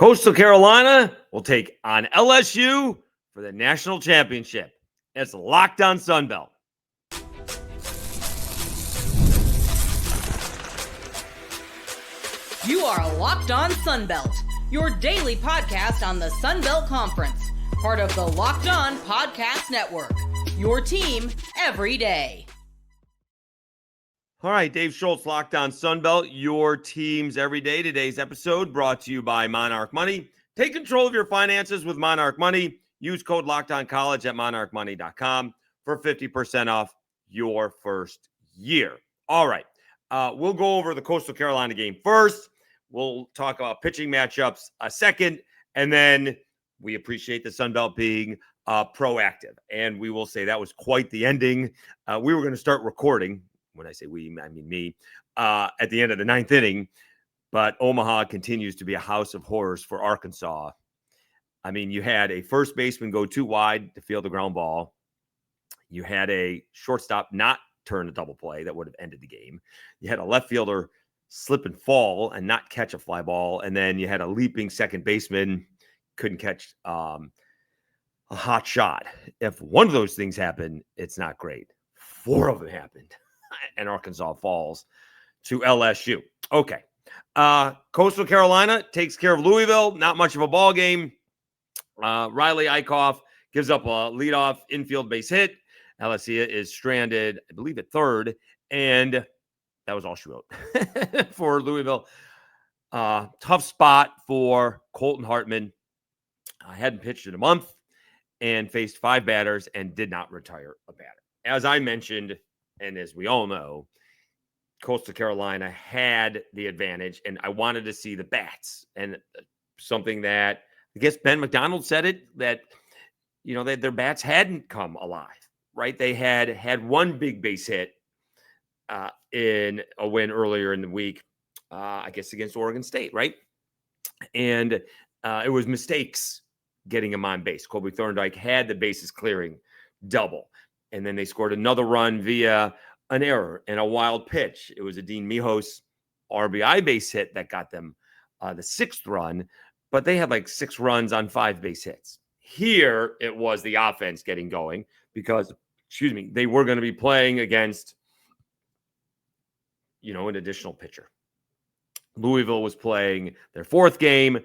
Coastal Carolina will take on LSU for the national championship. It's Locked On Sunbelt. You are Locked On Sunbelt, your daily podcast on the Sunbelt Conference, part of the Locked On Podcast Network, your team every day. All right, Dave Schultz, Locked On Sunbelt, your teams every day. Today's episode brought to you by Monarch Money. Take control of your finances with Monarch Money. Use code LOCKEDONCollege at monarchmoney.com for 50% off your first year. All right, we'll go over the Coastal Carolina game first. We'll talk about pitching matchups a second, and then we appreciate the Sunbelt being proactive. And we will say that was quite the ending. We were going to start recording. When I say we, I mean me, at the end of the ninth inning. But Omaha continues to be a house of horrors for Arkansas. I mean, you had a first baseman go too wide to field the ground ball. You had a shortstop not turn a double play that would have ended the game. You had a left fielder slip and fall and not catch a fly ball. And then you had a leaping second baseman, couldn't catch a hot shot. If one of those things happened, it's not great. 4 of them happened. And Arkansas falls to LSU. Okay. Coastal Carolina takes care of Louisville. Not much of a ball game. Riley Eickoff gives up a leadoff infield base hit. LSU is stranded, I believe, at third. And that was all she wrote for Louisville. Tough spot for Colton Hartman. Hadn't pitched in a month and faced 5 batters and did not retire a batter. As I mentioned, and as we all know, Coastal Carolina had the advantage, and I wanted to see the bats. And something that I guess Ben McDonald said it, that, you know, that their bats hadn't come alive, right? They had one big base hit in a win earlier in the week, I guess against Oregon State, right? And it was mistakes getting him on base. Colby Thorndyke had the bases clearing double. And then they scored another run via an error and a wild pitch. It was a Dean Mijos RBI base hit that got them the 6th run, but they had like 6 runs on 5 base hits. Here, it was the offense getting going because, they were going to be playing against, an additional pitcher. Louisville was playing their 4th game,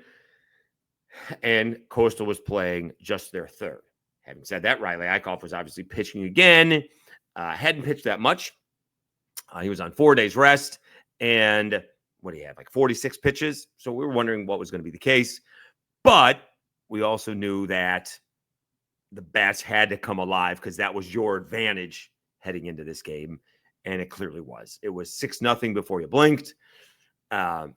and Coastal was playing just their 3rd. Having said that, Riley Eickoff was obviously pitching again. Hadn't pitched that much. He was on 4 days rest. And what do you have? Like 46 pitches. So we were wondering what was going to be the case. But we also knew that the bats had to come alive because that was your advantage heading into this game. And it clearly was. It was 6-0 before you blinked. Colton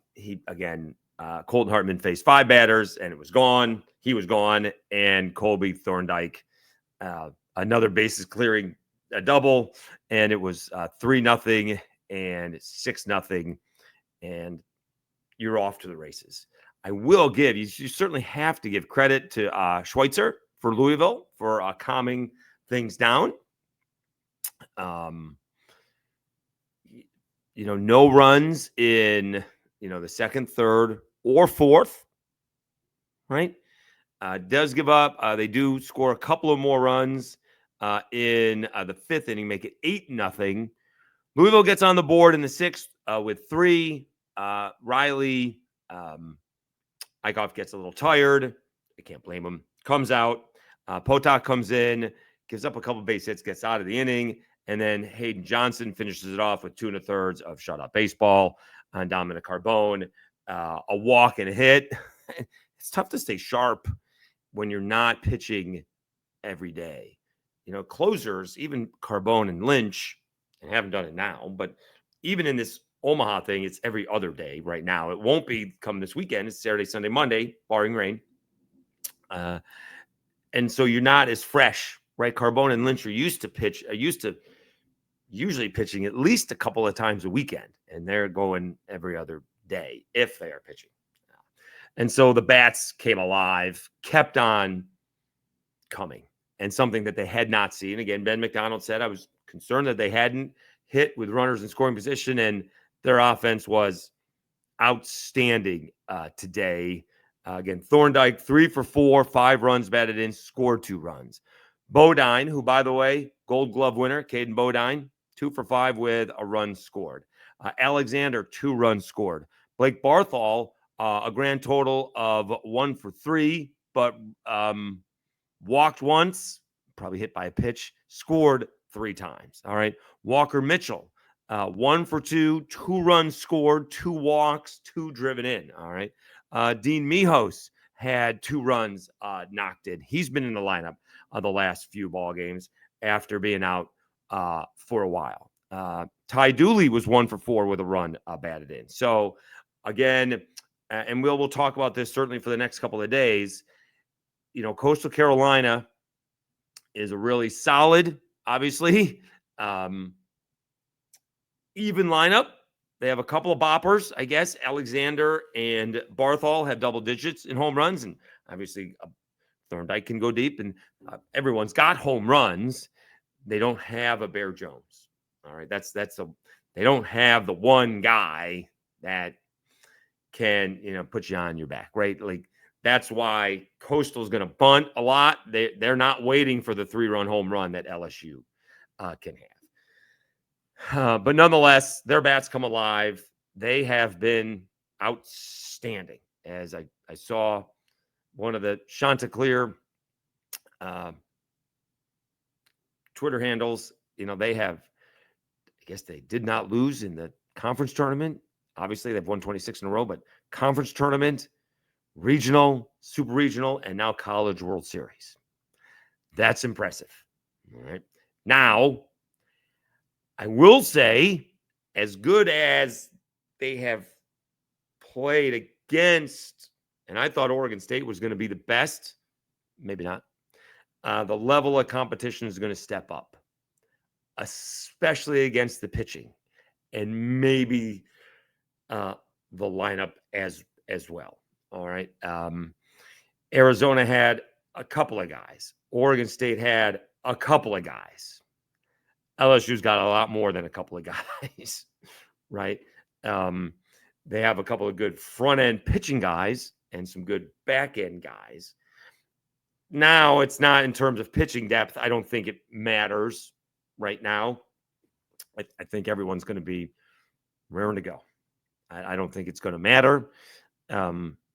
Hartman faced 5 batters and it was gone. He was gone. And Colby Thorndyke, another bases clearing, a double. And it was 3-0 and 6-0. And you're off to the races. I will give you certainly have to give credit to Schweitzer for Louisville for calming things down. No runs in, the 2nd, 3rd, or 4th, right? Does give up. They do score a couple of more runs in the 5th inning, make it 8-0. Louisville gets on the board in the 6th with 3. Riley Eickoff gets a little tired. I can't blame him. Comes out. Potok comes in, gives up a couple base hits, gets out of the inning. And then Hayden Johnson finishes it off with 2 1/3 of shutout baseball on Dominic Carbone. A walk and a hit. It's tough to stay sharp when you're not pitching every day. Closers, even Carbone and Lynch, and haven't done it now, but even in this Omaha thing, it's every other day right now. It won't be come this weekend. It's Saturday, Sunday, Monday, barring rain. And so you're not as fresh, right? Carbone and Lynch are used to usually pitching at least a couple of times a weekend, and they're going every other day if they are pitching. And so the bats came alive, kept on coming, and something that they had not seen. Again, Ben McDonald said, I was concerned that they hadn't hit with runners in scoring position, and their offense was outstanding today. Again, Thorndyke, 3 for 4, 5 runs batted in, scored 2 runs. Bodine, who, by the way, Gold Glove winner, Kade Bodine, 2 for 5 with a run scored. Alexander, 2 runs scored. Blake Barthol, a grand total of 1 for 3, but walked once, probably hit by a pitch, scored 3 times. All right. Walker Mitchell, 1 for 2, 2 runs scored, 2 walks, 2 driven in. All right. Dean Mijos had 2 runs knocked in. He's been in the lineup the last few ball games after being out for a while. Ty Dooley was 1 for 4 with a run batted in. So again, and we'll talk about this certainly for the next couple of days. You know, Coastal Carolina is a really solid, obviously, even lineup. They have a couple of boppers, I guess. Alexander and Barthol have double digits in home runs, and obviously Thorndyke can go deep, and everyone's got home runs. They don't have a Bear Jones. All right, they don't have the one guy that can, put you on your back, right? Like that's why Coastal's going to bunt a lot. They're not waiting for the 3-run home run that LSU can have. But nonetheless, their bats come alive. They have been outstanding. As I saw one of the Chanticleer Twitter handles, they have, I guess they did not lose in the conference tournament. Obviously, they've won 26 in a row, but conference tournament, regional, super regional, and now College World Series. That's impressive. All right. Now, I will say, as good as they have played against, and I thought Oregon State was going to be the best, maybe not, the level of competition is going to step up, especially against the pitching and maybe the lineup as well. All right. Arizona had a couple of guys. Oregon State had a couple of guys. LSU's got a lot more than a couple of guys, right? They have a couple of good front-end pitching guys and some good back-end guys. Now, it's not in terms of pitching depth. I don't think it matters right now. I think everyone's going to be raring to go. I don't think it's going to matter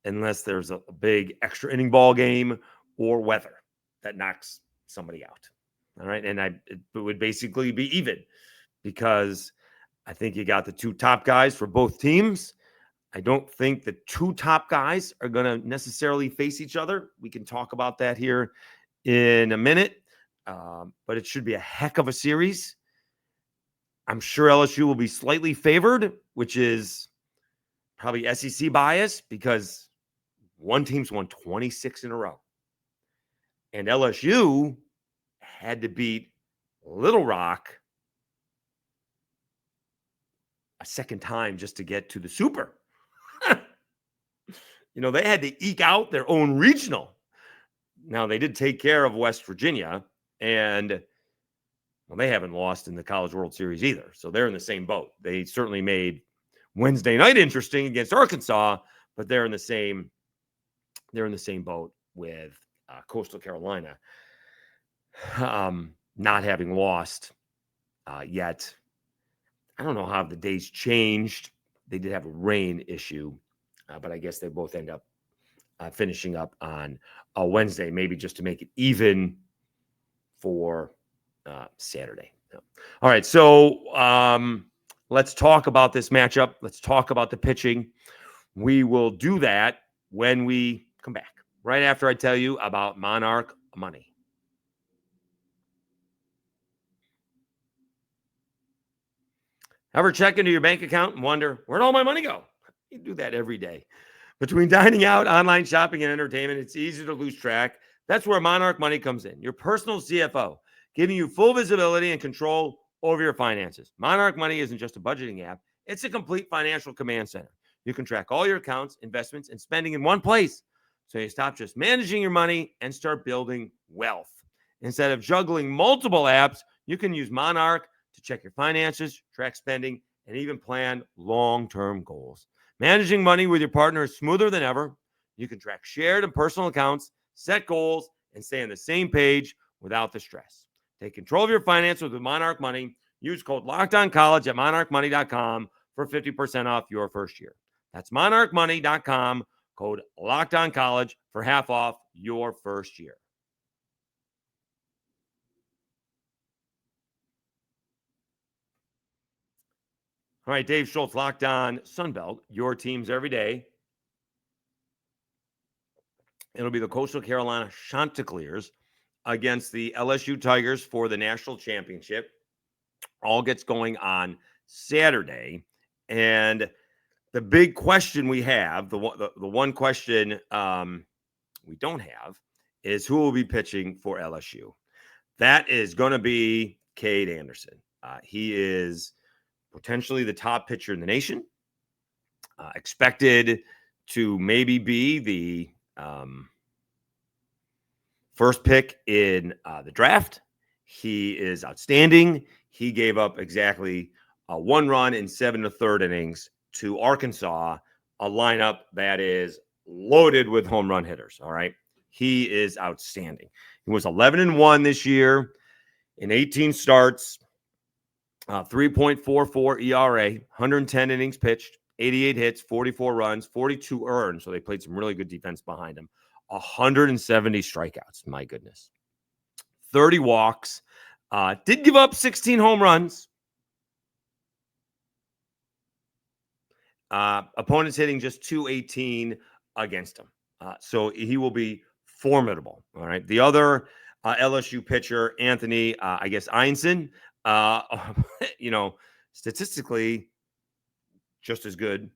unless there's a big extra inning ball game or weather that knocks somebody out. All right. And it would basically be even because I think you got the 2 top guys for both teams. I don't think the 2 top guys are going to necessarily face each other. We can talk about that here in a minute, but it should be a heck of a series. I'm sure LSU will be slightly favored, which is probably SEC bias because one team's won 26 in a row. And LSU had to beat Little Rock a second time just to get to the Super. They had to eke out their own regional. Now, they did take care of West Virginia, and they haven't lost in the College World Series either. So they're in the same boat. They certainly made Wednesday night interesting against Arkansas, but they're in the same boat with Coastal Carolina. Not having lost yet. I don't know how the days changed. They did have a rain issue, but I guess they both end up finishing up on a Wednesday, maybe just to make it even for Saturday. All right, so let's talk about this matchup. Let's talk about the pitching. We will do that when we come back, right after I tell you about Monarch Money. Ever check into your bank account and wonder, where'd all my money go? You do that every day. Between dining out, online shopping, and entertainment, it's easy to lose track. That's where Monarch Money comes in, your personal CFO, giving you full visibility and control over your finances. Monarch Money isn't just a budgeting app. It's a complete financial command center. You can track all your accounts, investments, and spending in one place. So you stop just managing your money and start building wealth. Instead of juggling multiple apps, you can use Monarch to check your finances, track spending, and even plan long-term goals. Managing money with your partner is smoother than ever. You can track shared and personal accounts, set goals, and stay on the same page without the stress. Take control of your finances with Monarch Money. Use code LOCKEDONCollege at monarchmoney.com for 50% off your first year. That's monarchmoney.com, code LOCKEDONCollege for half off your first year. All right, Dave Schultz, Locked On Sunbelt, your teams every day. It'll be the Coastal Carolina Chanticleers against the LSU Tigers for the national championship. All gets going on Saturday. And the big question we have, the one question we don't have, is who will be pitching for LSU. That is going to be Kade Anderson. He is potentially the top pitcher in the nation, expected to maybe be the first pick in the draft. He is outstanding. He gave up exactly 1 run in 7 1/3 innings to Arkansas, a lineup that is loaded with home run hitters. All right. He is outstanding. He was 11-1 this year in 18 starts, 3.44 ERA, 110 innings pitched, 88 hits, 44 runs, 42 earned. So they played some really good defense behind him. 170 strikeouts. My goodness. 30 walks. Did give up 16 home runs. Opponents hitting just 218 against him. So he will be formidable. All right. The other LSU pitcher, Anthony, Einstein, statistically just as good,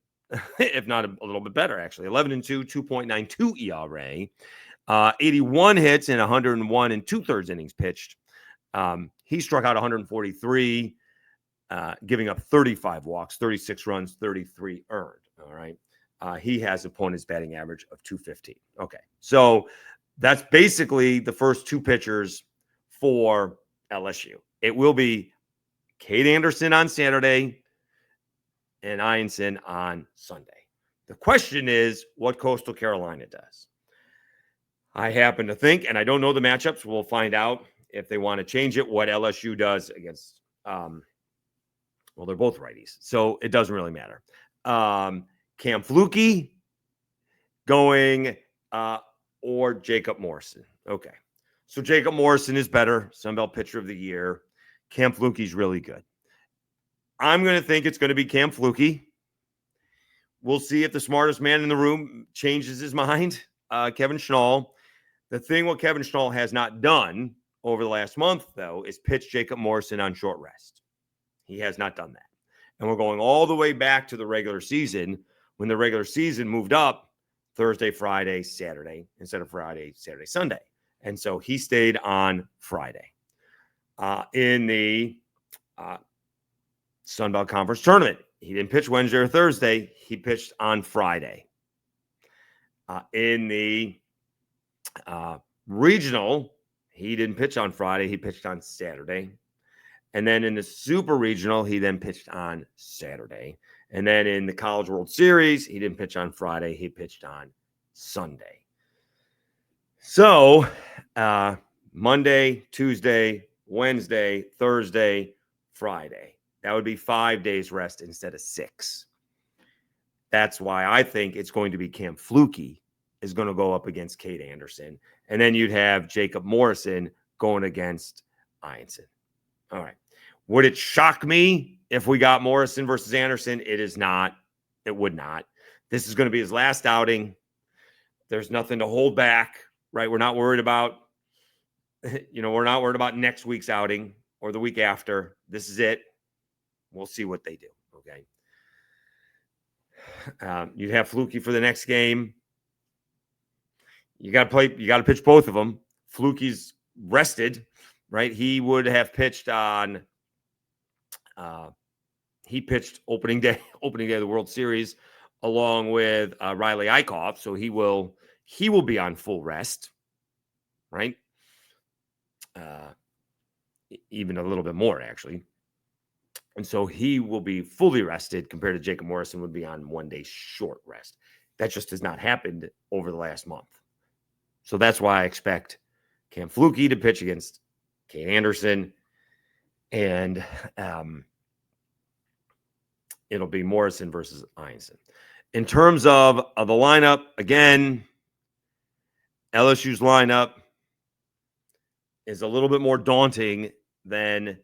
if not a little bit better, actually. 11-2, 2.92 ERA, 81 hits and 101 and 2/3 innings pitched. He struck out 143, giving up 35 walks, 36 runs, 33 earned. All right. He has opponent's batting average of 215. Okay. So that's basically the first 2 pitchers for LSU. It will be Kade Anderson on Saturday and Einstein on Sunday. The question is what Coastal Carolina does. I happen to think, and I don't know the matchups, we'll find out if they want to change it, what LSU does against, they're both righties, so it doesn't really matter. Cam Flukey going or Jacob Morrison. Okay. So Jacob Morrison is better, Sunbelt Pitcher of the Year. Cam Flukey's really good. I'm going to think it's going to be Cam Flukey. We'll see if the smartest man in the room changes his mind, Kevin Schnall. The thing what Kevin Schnall has not done over the last month, though, is pitch Jacob Morrison on short rest. He has not done that. And we're going all the way back to the regular season when the regular season moved up Thursday, Friday, Saturday, instead of Friday, Saturday, Sunday. And so he stayed on Friday. In the Sunbelt Conference Tournament, he didn't pitch Wednesday or Thursday. He pitched on Friday. In the regional, he didn't pitch on Friday. He pitched on Saturday. And then in the Super Regional, he then pitched on Saturday. And then in the College World Series, he didn't pitch on Friday. He pitched on Sunday. So Monday, Tuesday, Wednesday, Thursday, Friday. That would be 5 days rest instead of 6. That's why I think it's going to be Cam Flukey is going to go up against Kade Anderson. And then you'd have Jacob Morrison going against Einstein. All right. Would it shock me if we got Morrison versus Anderson? It is not. It would not. This is going to be his last outing. There's nothing to hold back, right? We're not worried about, we're not worried about next week's outing or the week after. This is it. We'll see what they do. Okay. You'd have Flukey for the next game. You got to pitch both of them. Flukey's rested, right? He would have pitched on, he pitched opening day of the World Series along with Riley Eickoff. So he will be on full rest, right? Even a little bit more, actually. And so he will be fully rested compared to Jacob Morrison would be on 1 day short rest. That just has not happened over the last month. So that's why I expect Cam Flukey to pitch against Kade Anderson. And it'll be Morrison versus Einstein. In terms of the lineup, again, LSU's lineup is a little bit more daunting than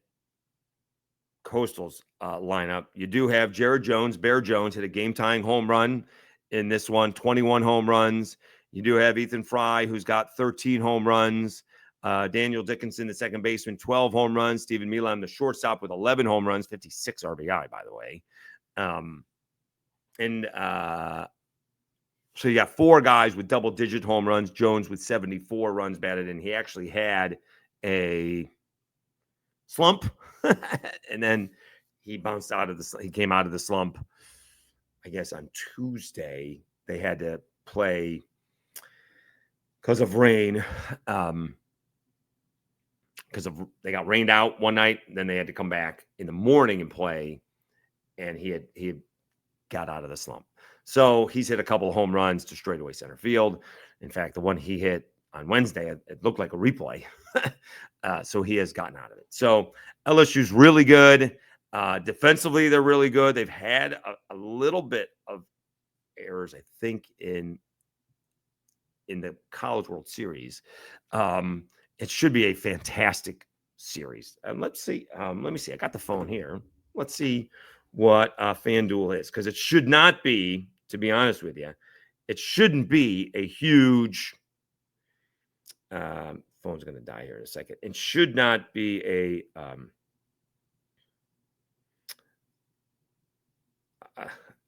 Coastal's lineup. You do have Jared Jones, Bear Jones, hit a game-tying home run in this one, 21 home runs. You do have Ethan Fry, who's got 13 home runs. Daniel Dickinson, the second baseman, 12 home runs. Stephen Milam, the shortstop, with 11 home runs, 56 RBI, by the way. So you got four guys with double-digit home runs. Jones with 74 runs batted in. He actually had a slump, and then he bounced out of he came out of the slump, I guess, on Tuesday. They had to play because of rain, they got rained out one night, then they had to come back in the morning and play, and he had got out of the slump. So he's hit a couple of home runs to straightaway center field. In fact, the one he hit on Wednesday, it looked like a replay. So he has gotten out of it. So LSU's really good. Defensively, they're really good. They've had a little bit of errors, I think, in the College World Series. It should be a fantastic series. Let's see. Let me see. I got the phone here. Let's see what FanDuel is, because it should not be, to be honest with you, it shouldn't be a huge phone's going to die here in a second. It should not be a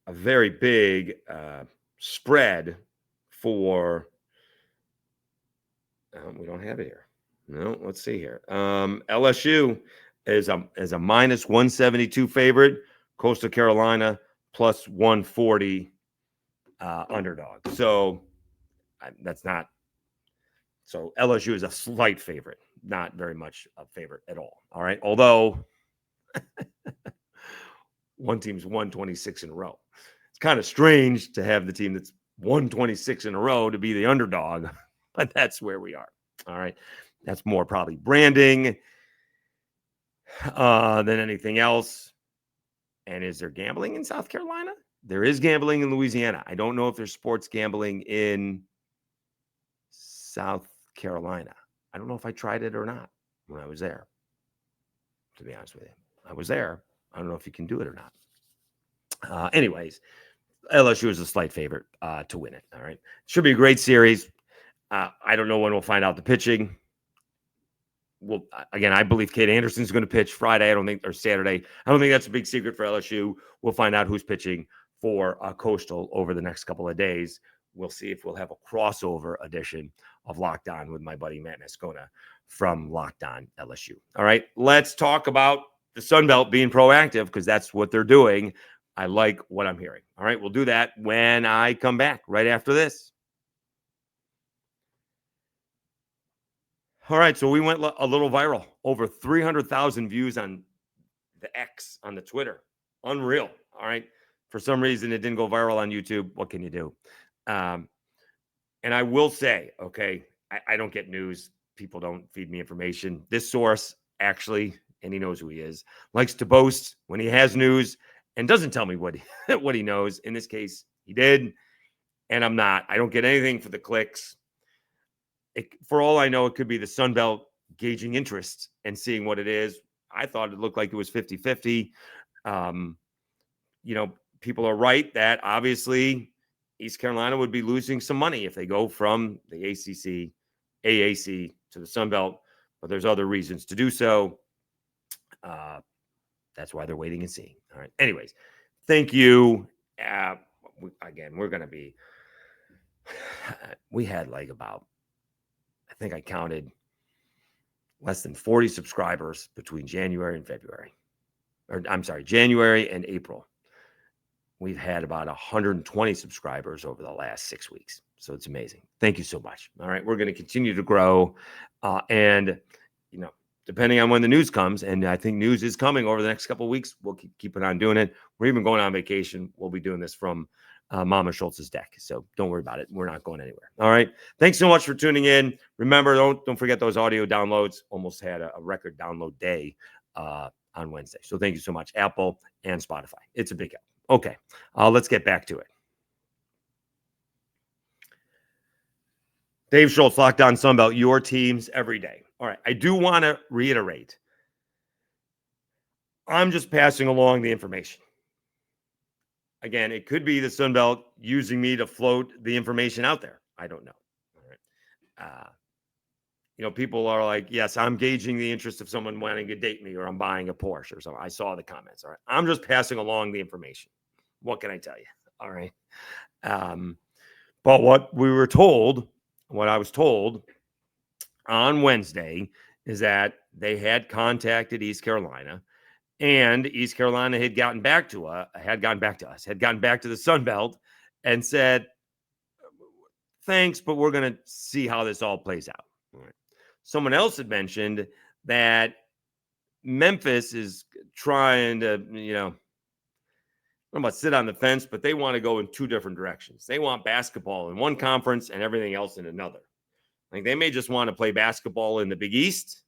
very big spread for we don't have it here. No, let's see here. LSU is a minus 172 favorite. Coastal Carolina plus 140 underdog. So that's not. So LSU is a slight favorite, not very much a favorite at all. All right. Although one team's 126 in a row. It's kind of strange to have the team that's 126 in a row to be the underdog, but that's where we are. All right. That's more probably branding than anything else. And is there gambling in South Carolina? There is gambling in Louisiana. I don't know if there's sports gambling in South Carolina. I don't know if I tried it or not when I was there, to be honest with you. I was there. I don't know if you can do it or not. Anyways, LSU is a slight favorite to win it. All right. Should be a great series. I don't know when we'll find out the pitching. Well, again, I believe Kade Anderson is going to pitch Friday. Or Saturday. I don't think that's a big secret for LSU. We'll find out who's pitching for Coastal over the next couple of days. We'll see if we'll have a crossover edition of Locked On with my buddy Matt Nascona from Locked On LSU. All right, let's talk about the Sun Belt being proactive, because that's what they're doing. I like what I'm hearing. All right, we'll do that when I come back right after this. All right, so we went a little viral. Over 300,000 views on the X, on the Twitter. Unreal. All right. For some reason, it didn't go viral on YouTube. What can you do? And I will say, okay, I don't get news. People don't feed me information. This source actually, and he knows who he is, likes to boast when he has news and doesn't tell me what he knows. In this case, he did. And I'm not. I don't get anything for the clicks. For all I know, it could be the Sun Belt gauging interest and seeing what it is. I thought it looked like it was 50-50. People are right that obviously East Carolina would be losing some money if they go from the ACC, AAC to the Sun Belt, but there's other reasons to do so. That's why they're waiting and seeing. All right. Anyways, thank you. Again, we're going to be, we had like about, I think I counted less than 40 subscribers between January and February. Or I'm sorry, January and April. We've had about 120 subscribers over the last 6 weeks. So it's amazing. Thank you so much. All right. We're going to continue to grow. And, depending on when the news comes, and I think news is coming over the next couple of weeks, we'll keep on doing it. We're even going on vacation. We'll be doing this from Mama Schultz's deck. So don't worry about it. We're not going anywhere. All right. Thanks so much for tuning in. Remember, don't forget those audio downloads. Almost had a record download day on Wednesday. So thank you so much, Apple and Spotify. It's a big help. Okay. Let's get back to it. Dave Schultz, Locked On Sunbelt, your teams every day. All right. I do want to reiterate. I'm just passing along the information. Again, it could be the Sunbelt using me to float the information out there. I don't know. All right. People are like, yes, I'm gauging the interest of someone wanting to date me, or I'm buying a Porsche or something. I saw the comments. All right. I'm just passing along the information. What can I tell you? All right. But what I was told on Wednesday is that they had contacted East Carolina. And East Carolina had gotten back to us, had gotten back to the Sun Belt and said, thanks, but we're going to see how this all plays out. All right. Someone else had mentioned that Memphis is trying to, I don't know about sit on the fence, but they want to go in two different directions. They want basketball in one conference and everything else in another. Like they may just want to play basketball in the Big East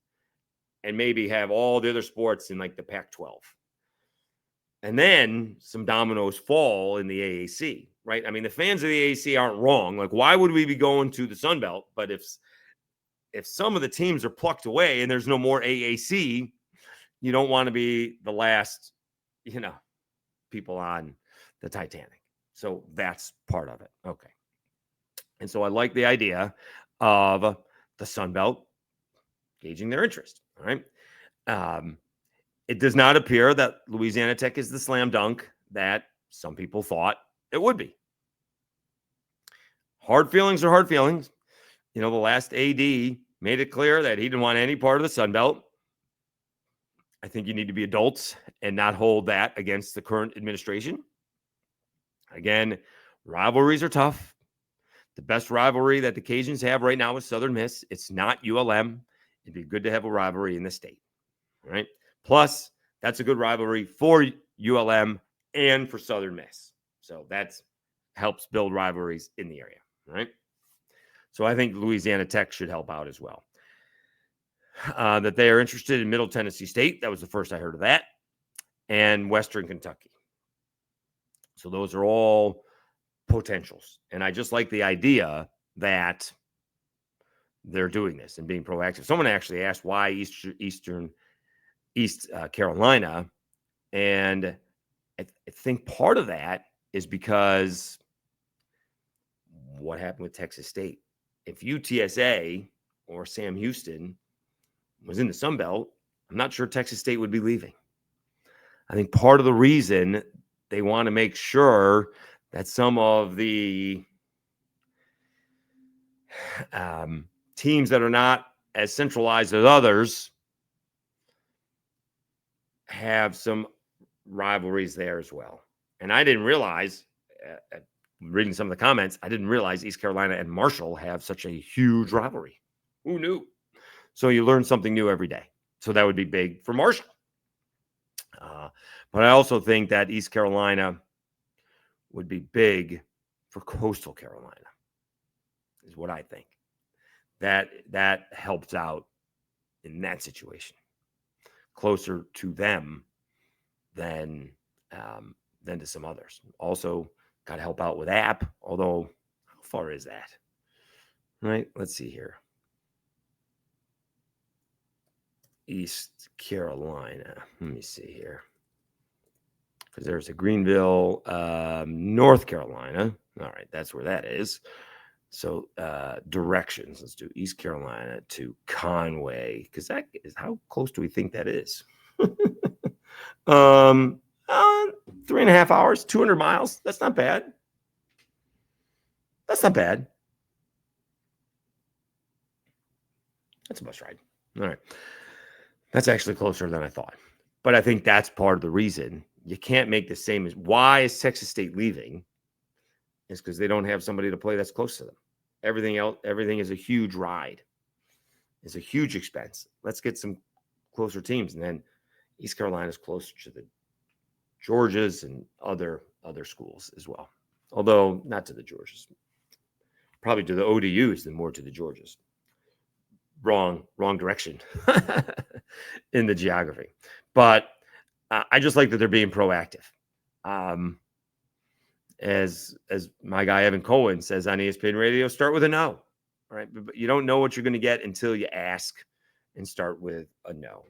and maybe have all the other sports in like the Pac-12. And then some dominoes fall in the AAC, right? I mean, the fans of the AAC aren't wrong. Like, why would we be going to the Sun Belt? But if some of the teams are plucked away and there's no more AAC, you don't want to be the last, people on the Titanic. So that's part of it. Okay. And so I like the idea of the Sun Belt gauging their interest. All right. It does not appear that Louisiana Tech is the slam dunk that some people thought it would be. Hard feelings are hard feelings. The last AD made it clear that he didn't want any part of the Sun Belt. I think you need to be adults and not hold that against the current administration. Again, rivalries are tough. The best rivalry that the Cajuns have right now is Southern Miss. It's not ULM. It'd be good to have a rivalry in the state. All right. Plus, that's a good rivalry for ULM and for Southern Miss. So that helps build rivalries in the area. All right. So I think Louisiana Tech should help out as well. That they are interested in Middle Tennessee State. That was the first I heard of that. And Western Kentucky. So those are all potentials. And I just like the idea that they're doing this and being proactive. Someone actually asked why East Carolina. And I think part of that is because what happened with Texas State. If UTSA or Sam Houston was in the Sun Belt, I'm not sure Texas State would be leaving. I think part of the reason they want to make sure that some of the teams that are not as centralized as others have some rivalries there as well. And I didn't realize, reading some of the comments, I didn't realize East Carolina and Marshall have such a huge rivalry. Who knew? So you learn something new every day. So that would be big for Marshall. But I also think that East Carolina would be big for Coastal Carolina, is what I think. That helps out in that situation, closer to them than to some others. Also, got to help out with App, although how far is that? Right? Let's see here. East Carolina. Let me see here. Because there's a Greenville, North Carolina. All right, that's where that is. So directions. Let's do East Carolina to Conway, because that is, how close do we think that is? 3.5 hours, 200 miles. That's not bad. That's not bad. That's a bus ride. All right. That's actually closer than I thought. But I think that's part of the reason you can't make the same as why is Texas State leaving is because they don't have somebody to play that's close to them. Everything else, everything is a huge ride. It's a huge expense. Let's get some closer teams. And then East Carolina is closer to the Georgias and other schools as well. Although not to the Georgias. Probably to the ODUs than more to the Georgias. Wrong direction in the geography. But I just like that they're being proactive. As my guy Evan Cohen says on ESPN Radio, start with a no. All right, but you don't know what you're going to get until you ask and start with a no.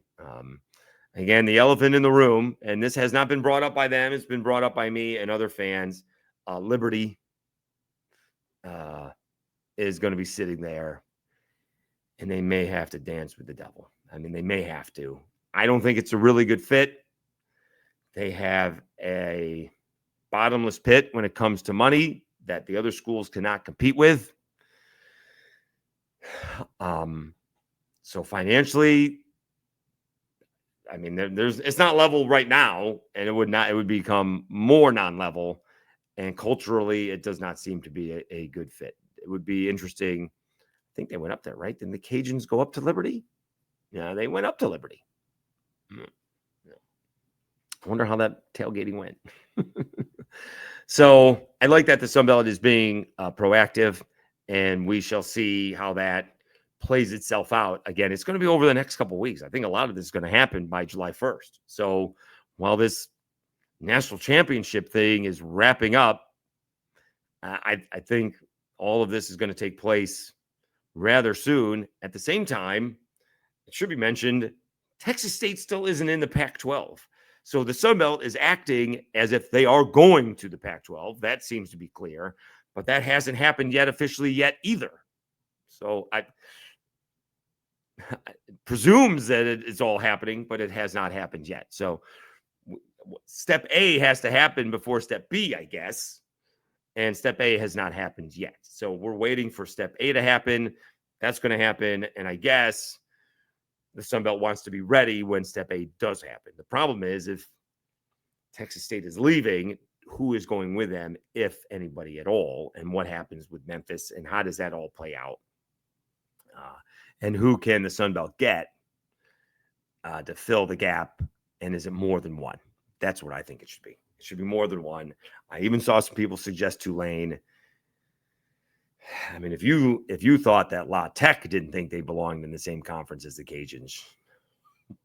Again, the elephant in the room, and this has not been brought up by them. It's been brought up by me and other fans. Liberty is going to be sitting there, and they may have to dance with the devil. I mean, they may have to. I don't think it's a really good fit. They have a bottomless pit when it comes to money that the other schools cannot compete with. So financially, I mean, it's not level right now, and it would become more non-level. And culturally, it does not seem to be a good fit. It would be interesting. I think they went up there, right? Didn't the Cajuns go up to Liberty? Yeah, they went up to Liberty. I wonder how that tailgating went. So I like that the Sun Belt is being proactive, and we shall see how that plays itself out. Again, it's going to be over the next couple of weeks. I think a lot of this is going to happen by July 1st. So while this national championship thing is wrapping up, I think all of this is going to take place rather soon. At the same time, it should be mentioned, Texas State still isn't in the Pac-12. So the Sun Belt is acting as if they are going to the Pac-12. That seems to be clear, but that hasn't happened yet officially yet either. So I presumes that it's all happening, but it has not happened yet. So step A has to happen before step B, I guess. And step A has not happened yet. So we're waiting for step A to happen. That's going to happen. And I guess the Sun Belt wants to be ready when step A does happen. The problem is if Texas State is leaving, who is going with them, if anybody at all, and what happens with Memphis, and how does that all play out? And who can the Sun Belt get to fill the gap? And is it more than one? That's what I think it should be. It should be more than one. I even saw some people suggest Tulane. I mean, if you thought that La Tech didn't think they belonged in the same conference as the Cajuns,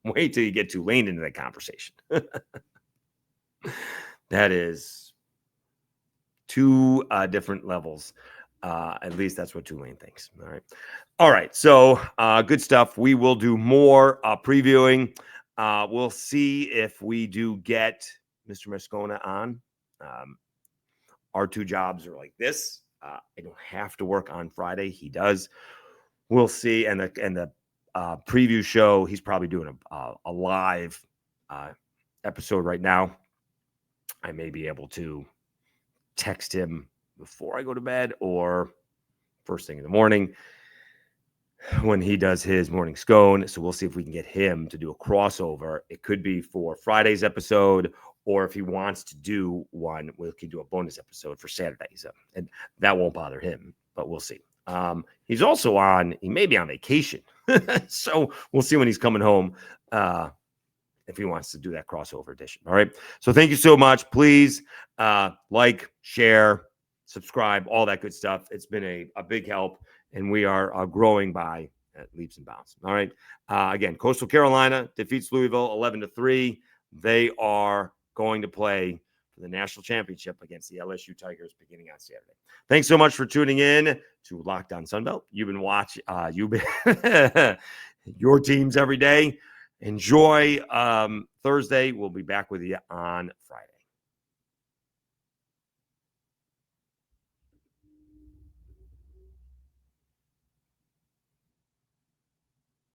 wait till you get Tulane into that conversation. That is two different levels. At least that's what Tulane thinks. All right. So good stuff. We will do more previewing. We'll see if we do get Mr. Moscona on. Our two jobs are like this. I don't have to work on Friday. He does. We'll see. And the preview show, he's probably doing a live episode right now. I may be able to text him before I go to bed or first thing in the morning when he does his morning scone. So we'll see if we can get him to do a crossover. It could be for Friday's episode, or if he wants to do one, we can do a bonus episode for Saturday. So, and that won't bother him, but we'll see. He's also he may be on vacation. So we'll see when he's coming home if he wants to do that crossover edition. All right. So thank you so much. Please like, share, subscribe, all that good stuff. It's been a big help, and we are growing by leaps and bounds. All right. Again, Coastal Carolina defeats Louisville 11-3. They are going to play for the national championship against the LSU Tigers beginning on Saturday. Thanks so much for tuning in to Locked On Sunbelt. You've been watching your teams every day. Enjoy Thursday. We'll be back with you on Friday.